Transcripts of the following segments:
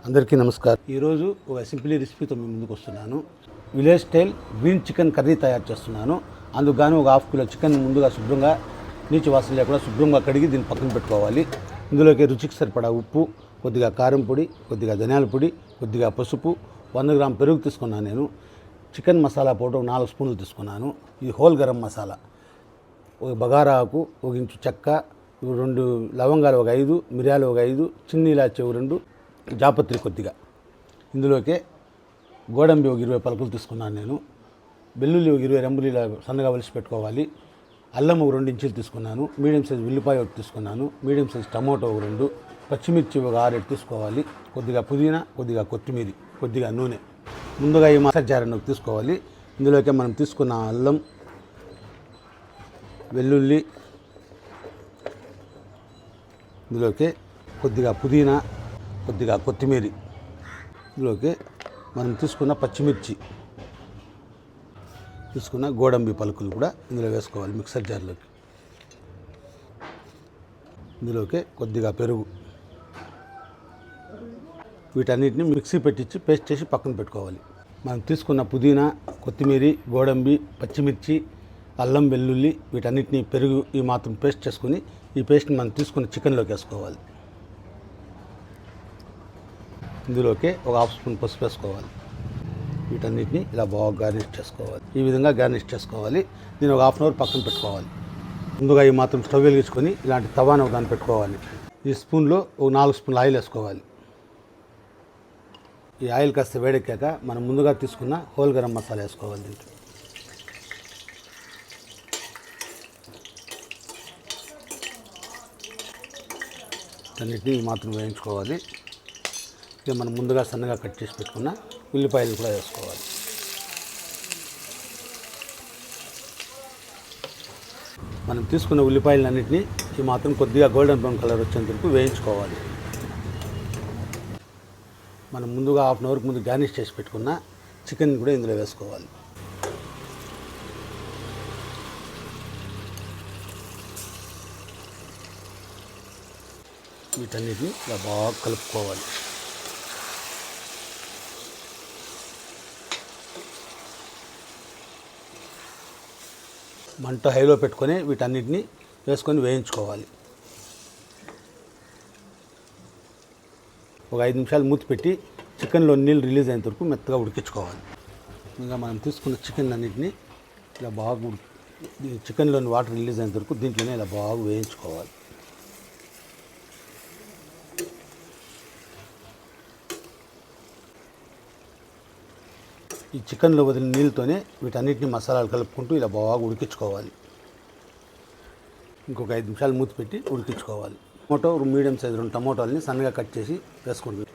అందరికీ నమస్కారం. ఈరోజు ఒక సింపుల్ రెసిపీతో మీ ముందుకు వస్తున్నాను. Village style green chicken curry తయారు చేస్తున్నాను. అందుకు గాను ఒక హాఫ్ కిలో చికెన్ ముందుగా శుభ్రంగా నీచు వాసన లేకుండా శుభ్రంగా కడిగి దీన్ని పక్కన పెట్టుకోవాలి. ఇందులోకి రుచికి సరిపడా ఉప్పు, కొద్దిగా కారం పొడి, కొద్దిగా ధనియాల పొడి, కొద్దిగా పసుపు, 100 గ్రాముల పెరుగు తీసుకున్నాను. నేను చికెన్ మసాలా పౌడర్ 4 స్పూన్లు తీసుకున్నాను. ఇది హోల్ గరం మసాలా, ఒక బగారా ఆకు, ఒక ఇంచు చెక్క, 2 లవంగాలు, ఒక 5 మిరియాలు, ఒక 5 చిన్న ఇలాచి, 2 జాపత్రి కొద్దిగా. ఇందులోకే గోడంబి ఒక 20 పలుకులు తీసుకున్నాను నేను. వెల్లుల్లి ఒక 20 రెంబులు ఇలా సన్నగా వలిసి పెట్టుకోవాలి. అల్లం ఒక 2 ఇంచులు తీసుకున్నాను. మీడియం సైజు ఉల్లిపాయ ఒకటి తీసుకున్నాను. మీడియం సైజు టమోటో ఒక 2, పచ్చిమిర్చి ఒక 6 తీసుకోవాలి. కొద్దిగా పుదీనా, కొద్దిగా కొత్తిమీర, కొద్దిగా నూనె. ముందుగా ఈ మసాలా జారను తీసుకోవాలి. ఇందులోకే మనం తీసుకున్న అల్లం, వెల్లుల్లి, ఇందులోకి కొద్దిగా పుదీనా, కొద్దిగా కొత్తిమీర, ఇందులోకి మనం తీసుకున్న పచ్చిమిర్చి, తీసుకున్న గోడంబి పలుకులు కూడా ఇందులో వేసుకోవాలి మిక్సర్ జార్లోకి. ఇందులోకి కొద్దిగా పెరుగు, వీటన్నిటిని మిక్సీ పెట్టించి పేస్ట్ చేసి పక్కన పెట్టుకోవాలి. మనం తీసుకున్న పుదీనా, కొత్తిమీర, గోడంబి, పచ్చిమిర్చి, అల్లం, వెల్లుల్లి వీటన్నిటిని పెరుగు ఈ మాత్రం పేస్ట్ చేసుకుని ఈ పేస్ట్ని మనం తీసుకున్న చికెన్లోకి వేసుకోవాలి. ఇందులోకి ఒక హాఫ్ స్పూన్ పసుపు వేసుకోవాలి. వీటన్నిటిని ఇలా బాగా గార్నిష్ చేసుకోవాలి. ఈ విధంగా గార్నిష్ చేసుకోవాలి. దీన్ని ఒక హాఫ్ అన్ అవర్ పక్కన పెట్టుకోవాలి. ముందుగా ఈ మాత్రం స్టవ్ వెలిగించుకొని ఇలాంటి తవాను ఒక దాన్ని పెట్టుకోవాలి. ఈ స్పూన్లో ఒక 4 స్పూన్ల ఆయిల్ వేసుకోవాలి. ఈ ఆయిల్ కాస్త వేడెక్కాక మనం ముందుగా తీసుకున్న హోల్ గరం మసాలా వేసుకోవాలి. దీంట్లో అన్నిటిని ఈ మాత్రం వేయించుకోవాలి. ఇక మనం ముందుగా సన్నగా కట్ చేసి పెట్టుకున్న ఉల్లిపాయలు కూడా వేసుకోవాలి. మనం తీసుకున్న ఉల్లిపాయలన్నింటినీ ఈ మాత్రం కొద్దిగా గోల్డెన్ బ్రౌన్ కలర్ వచ్చేంత వరకు వేయించుకోవాలి. మనం ముందుగా హాఫ్ అన్ అవర్కి ముందు గార్నిష్ చేసి పెట్టుకున్న చికెన్ కూడా ఇందులో వేసుకోవాలి. వీటన్నిటిని ఇలా బాగా కలుపుకోవాలి. మంట హైలో పెట్టుకొని వీటన్నిటిని వేసుకొని వేయించుకోవాలి. ఒక 5 నిమిషాలు మూత పెట్టి చికెన్లో నీళ్ళు రిలీజ్ అయ్యేంత వరకు మెత్తగా ఉడికించుకోవాలి. ఇంకా మనం తీసుకున్న చికెన్ అన్నిటిని ఇలా బాగా చికెన్లోని వాటర్ రిలీజ్ అయ్యేంత వరకు దీంట్లోనే ఇలా బాగా వేయించుకోవాలి. ఈ చికెన్లో వదిలిన నీళ్ళతోనే వీటన్నిటిని మసాలాలు కలుపుకుంటూ ఇలా బాగా ఉడికించుకోవాలి. ఇంకొక 5 నిమిషాలు మూత పెట్టి ఉడికించుకోవాలి. టమోటో మీడియం సైజు 2 టమోటాలని సన్నగా కట్ చేసి వేసుకుంటుంది.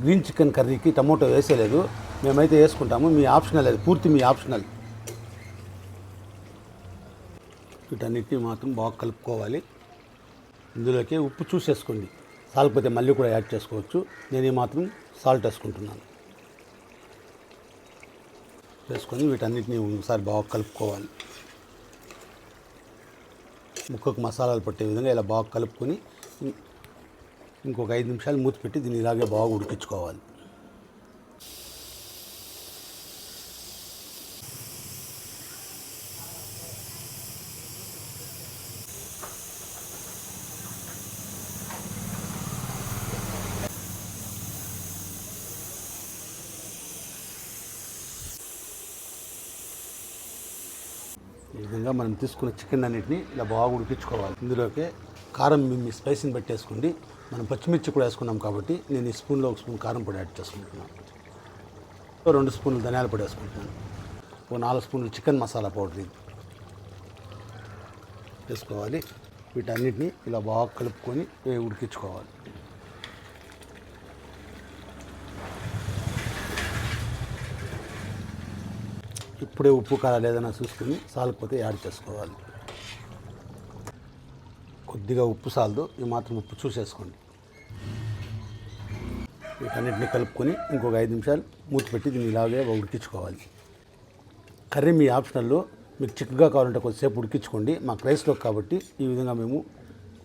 గ్రీన్ చికెన్ కర్రీకి టమోటో వేసేలేదు, మేమైతే వేసుకుంటాము. మీ ఆప్షనల్, అది పూర్తి మీ ఆప్షనల్. వీటన్నిటిని మాత్రం బాగా కలుపుకోవాలి. ఇందులోకి ఉప్పు చూసేసుకోండి, సాల్పోతే మళ్ళీ కూడా యాడ్ చేసుకోవచ్చు. నేను ఈ మాత్రం సాల్ట్ వేసుకుంటున్నాను. వేసుకొని వీటన్నిటిని ఒకసారి బాగా కలుపుకోవాలి. ముక్కకు మసాలాలు పట్టే విధంగా ఇలా బాగా కలుపుకొని ఇంకొక 5 నిమిషాలు మూత పెట్టి దీన్ని ఇలాగే బాగా ఉడికించుకోవాలి. ఈ విధంగా మనం తీసుకున్న చికెన్ అన్నిటిని ఇలా బాగా ఉడికించుకోవాలి. ఇందులోకి కారం మీ స్పైసీని బట్టి వేసుకోండి. మనం పచ్చిమిర్చి కూడా వేసుకున్నాం కాబట్టి నేను ఈ స్పూన్లో 1 స్పూన్ కారం పొడి యాడ్ చేసుకుంటున్నాను. 2 స్పూన్లు ధనియాల పొడి వేసుకుంటున్నాను. ఒక 4 స్పూన్లు చికెన్ మసాలా పౌడర్ వేసుకోవాలి. వీటన్నిటిని ఇలా బాగా కలుపుకొని ఉడికించుకోవాలి. ఇప్పుడే ఉప్పు కారం ఏదైనా చూసుకుని సాలకపోతే యాడ్ చేసుకోవాలి. కొద్దిగా ఉప్పు సాలదు, ఈ మాత్రం ఉప్పు చూసేసుకోండి. వీటన్నిటిని కలుపుకొని ఇంకొక 5 నిమిషాలు మూత పెట్టి దీన్ని ఇలాగే ఉడికించుకోవాలి. కర్రీ మీ ఆప్షనల్లో, మీకు చిక్కగా కావాలంటే కొద్దిసేపు ఉడికించుకోండి. మాకు రైస్లో కాబట్టి ఈ విధంగా మేము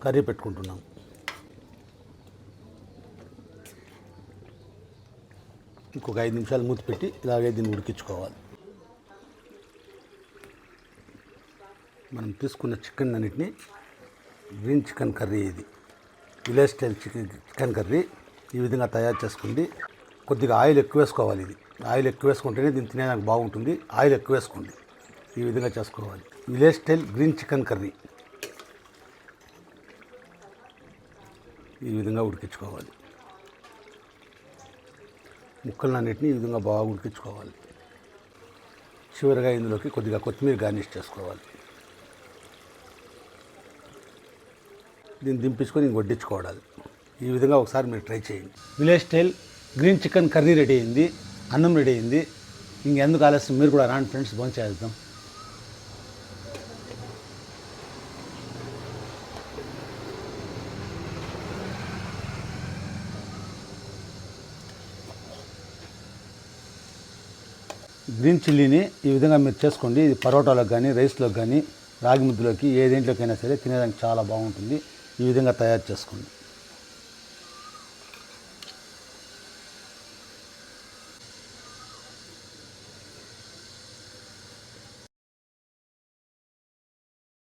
కర్రీ పెట్టుకుంటున్నాం. ఇంకొక 5 నిమిషాలు మూత పెట్టి ఇలాగే దీన్ని ఉడికించుకోవాలి. మనం తీసుకున్న చికెన్ అన్నిటిని గ్రీన్ చికెన్ కర్రీ, ఇది విలేజ్ స్టైల్ చికెన్ కర్రీ ఈ విధంగా తయారు చేసుకుంది. కొద్దిగా ఆయిల్ ఎక్కువ వేసుకోవాలి. ఇది ఆయిల్ ఎక్కువ వేసుకుంటేనే దీన్ని తినేదానికి బాగుంటుంది. ఆయిల్ ఎక్కువ వేసుకోండి. ఈ విధంగా చేసుకోవాలి. Village style green chicken curry ఈ విధంగా ఉడికించుకోవాలి. ముక్కలన్నిటిని ఈ విధంగా బాగా ఉడికించుకోవాలి. చివరిగా ఇందులోకి కొద్దిగా కొత్తిమీర గార్నిష్ చేసుకోవాలి. దీన్ని దింపించుకొని వడ్డించుకోవాలి. ఈ విధంగా ఒకసారి మీరు ట్రై చేయండి. Village style green chicken curry ready అయింది. అన్నం రెడీ అయింది. ఇంకెందుకు ఆలస్యం, మీరు కూడా రాండి ఫ్రెండ్స్, భోంచేద్దాం. గ్రీన్ చిల్లీని ఈ విధంగా మీరు చేసుకోండి. ఇది పరోటాలకు కానీ, రైస్లోకి కానీ, రాగి ముద్దలోకి, ఏ దేంట్లోకైనా సరే తినేదానికి చాలా బాగుంటుంది. ఈ విధంగా తయారు చేసుకోండి.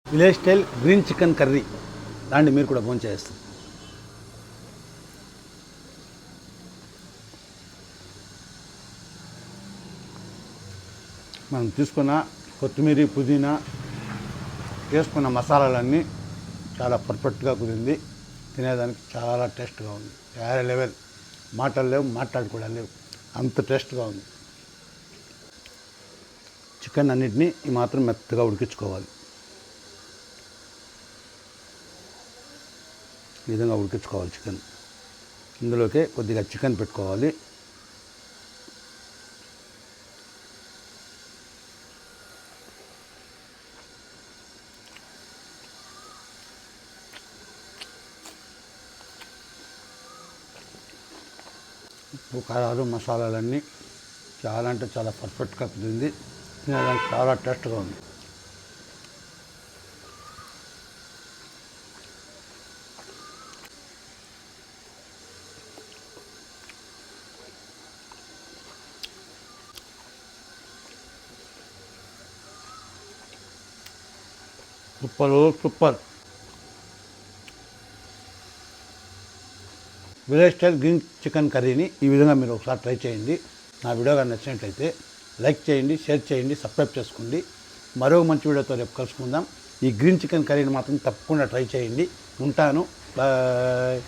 Village style green chicken curry దాన్ని మీరు కూడా భోంచేస్తారు. మనం తీసుకున్న కొత్తిమీర, పుదీనా, వేసుకున్న మసాలాలన్నీ చాలా పర్ఫెక్ట్గా కుదిరింది. తినేదానికి చాలా టేస్ట్గా ఉంది. వేరే లెవెల్. మాటలు లేవు, మాట్లాడుకోవడం లేవు, అంత టేస్ట్గా ఉంది. చికెన్ అన్నిటినీ ఈ మాత్రం మెత్తగా ఉడికించుకోవాలి. ఈ విధంగా ఉడికించుకోవాలి చికెన్. ఇందులోకే కొద్దిగా చికెన్ పెట్టుకోవాలి. ఉప్పు, కారాలు, మసాలాలన్నీ చాలా అంటే చాలా పర్ఫెక్ట్గా కుదిరింది. తినడానికి చాలా టేస్ట్గా ఉంది. Super. Village style green chicken కర్రీని ఈ విధంగా మీరు ఒకసారి ట్రై చేయండి. నా వీడియో కానీ నచ్చినట్లయితే లైక్ చేయండి, షేర్ చేయండి, సబ్స్క్రైబ్ చేసుకోండి. మరో మంచి వీడియోతో రేపు కలుసుకుందాం. ఈ గ్రీన్ చికెన్ కర్రీని మాత్రం తప్పకుండా ట్రై చేయండి. ఉంటాను. బాయ్.